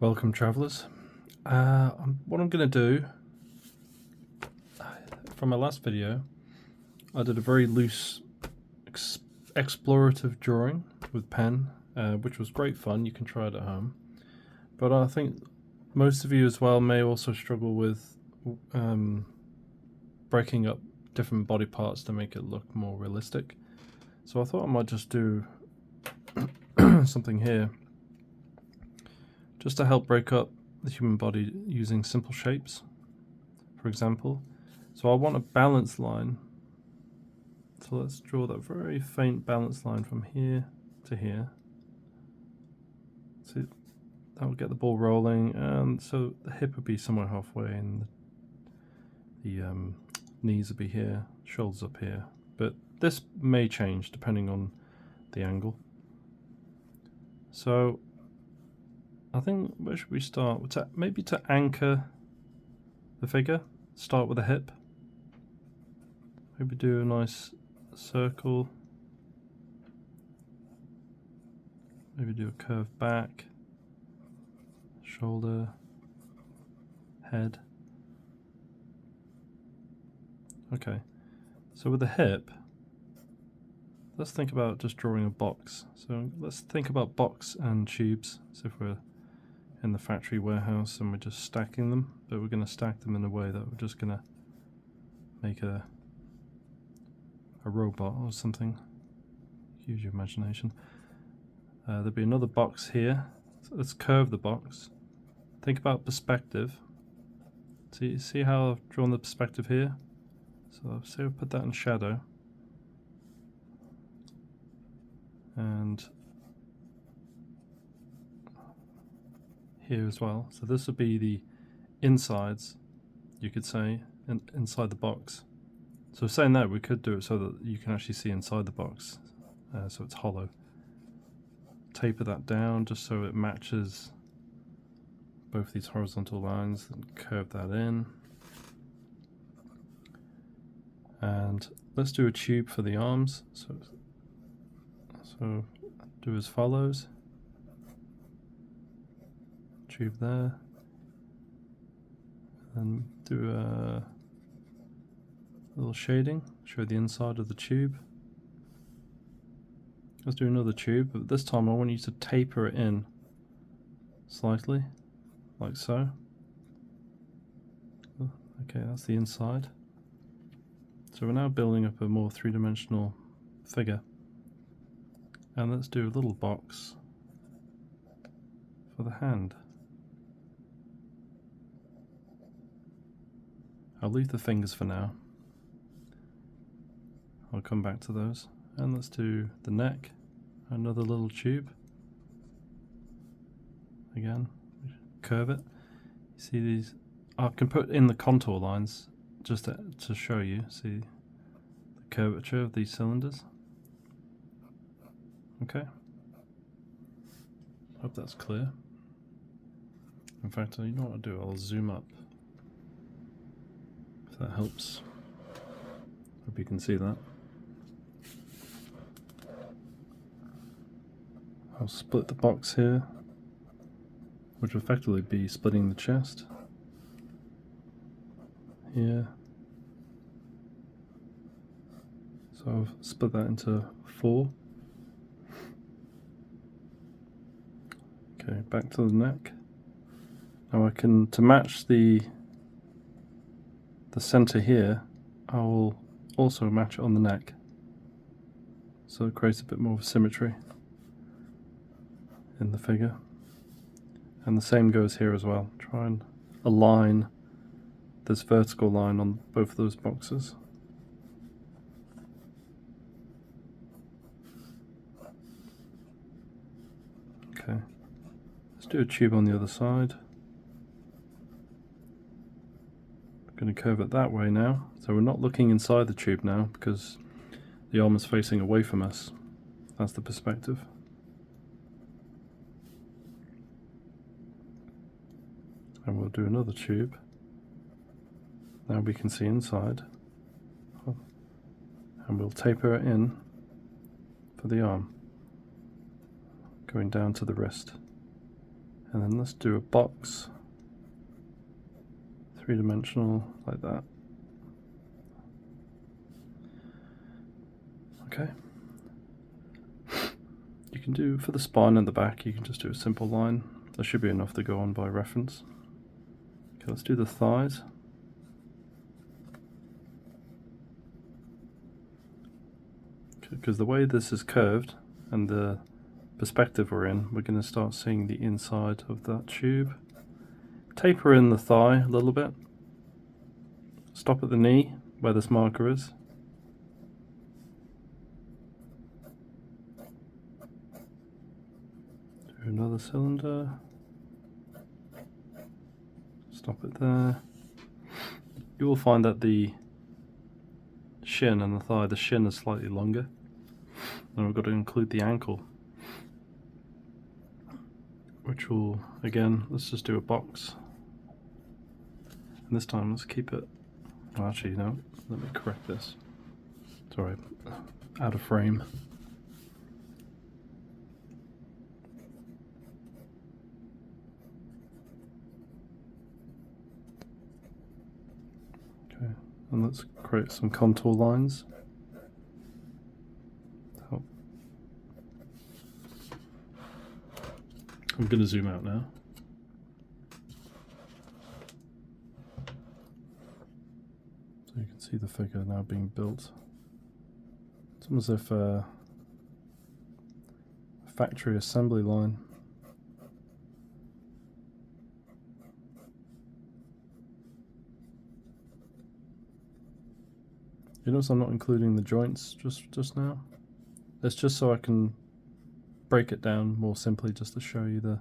Welcome, travellers. What I'm going to do, from my last video, I did a very loose explorative drawing with pen, which was great fun. You can try it at home. But I think most of you as well may also struggle with breaking up different body parts to make it look more realistic. So I thought I might just do something here, just to help break up the human body using simple shapes, for example. So I want a balance line. So let's draw that very faint balance line from here to here. See, that will get the ball rolling, and so the hip would be somewhere halfway, and the knees would be here, shoulders up here. But this may change depending on the angle. So I think, where should we start? Maybe to anchor the figure, start with a hip. Maybe do a nice circle. Maybe do a curved back, shoulder, head. Okay, so with the hip, let's think about just drawing a box. So let's think about box and tubes. So if we're in the factory warehouse and we're just stacking them, but we're going to stack them in a way that we're just going to make a robot or something. Use your imagination. There'll be another box here. So let's curve the box. Think about perspective. See how I've drawn the perspective here? So say we put that in shadow. And here as well. So this would be the insides, you could say, inside the box. So saying that, we could do it so that you can actually see inside the box, so it's hollow. Taper that down just so it matches both these horizontal lines, and curve that in. And let's do a tube for the arms. So do as follows. Tube there, and do a little shading, show the inside of the tube. Let's do another tube, but this time I want you to taper it in slightly, like so. Okay, that's the inside. So we're now building up a more three-dimensional figure. And let's do a little box for the hand. I'll leave the fingers for now. I'll come back to those. And let's do the neck. Another little tube. Again, curve it. You see these? I can put in the contour lines just to show you. See the curvature of these cylinders? Okay. Hope that's clear. In fact, you know what I'll do? I'll zoom up. If that helps. Hope you can see that. I'll split the box here, which will effectively be splitting the chest. Here. So I've split that into 4. Okay, back to the neck. Now I can, to match the center here, I will also match it on the neck. So it creates a bit more of symmetry in the figure. And the same goes here as well. Try and align this vertical line on both of those boxes. Okay, let's do a tube on the other side. I'm going to curve it that way now. So we're not looking inside the tube now because the arm is facing away from us. That's the perspective. And we'll do another tube. Now we can see inside. And we'll taper it in for the arm, going down to the wrist. And then let's do a box, 3-dimensional, like that. Okay. You can do, for the spine and the back, you can just do a simple line. There should be enough to go on by reference. Okay, let's do the thighs. Because the way this is curved and the perspective we're in, we're going to start seeing the inside of that tube. Taper in the thigh a little bit. Stop at the knee where this marker is. Do another cylinder. Stop it there. You will find that the shin and the thigh, the shin is slightly longer. And we've got to include the ankle, which will, again, let's just do a box. And this time let's keep it, well, actually no, let me correct this. Sorry, out of frame. Okay, and let's create some contour lines. I'm going to zoom out now. So you can see the figure now being built. It's almost as if a factory assembly line. You notice I'm not including the joints just now? It's just so I can break it down more simply, just to show you the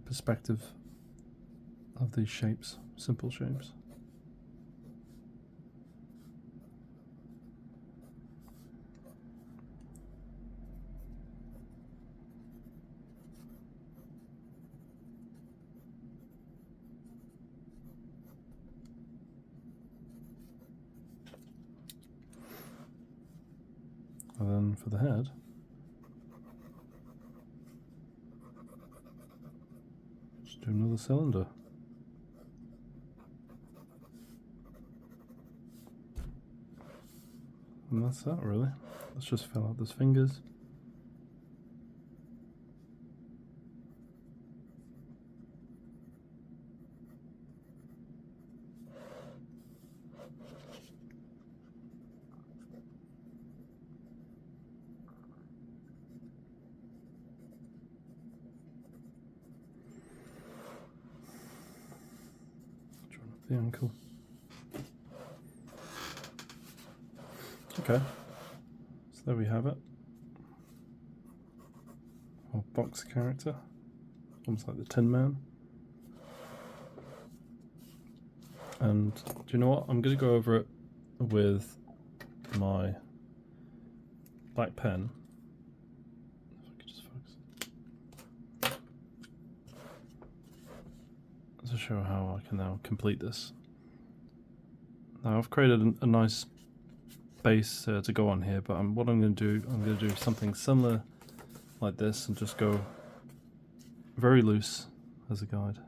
perspective of these shapes, simple shapes. And then for the head, just do another cylinder. And that's that really. Let's just fill out those fingers. The ankle. Okay, so there we have it. Our box character, almost like the Tin Man. And do you know what? I'm going to go over it with my black pen. If I could just focus. To show how I can now complete this. Now I've created a nice base to go on here, but what I'm going to do, I'm going to do something similar like this and just go very loose as a guide.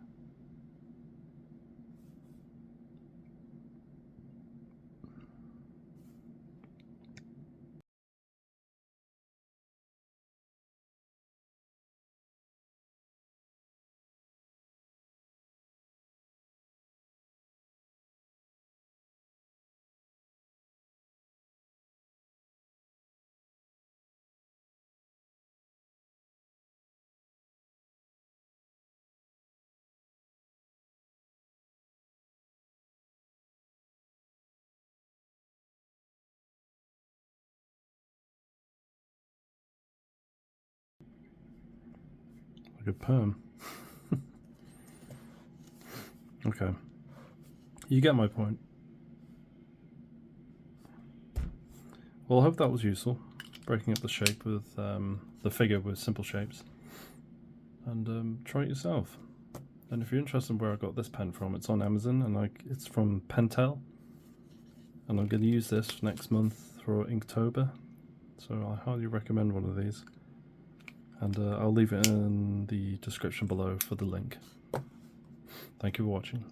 Like a perm. Okay, you get my point. Well, I hope that was useful, breaking up the shape with the figure with simple shapes. And try it yourself. And if you're interested in where I got this pen from, it's on Amazon, and it's from Pentel. And I'm going to use this next month for Inktober, so I highly recommend one of these. and I'll leave it in the description below for the link. Thank you for watching.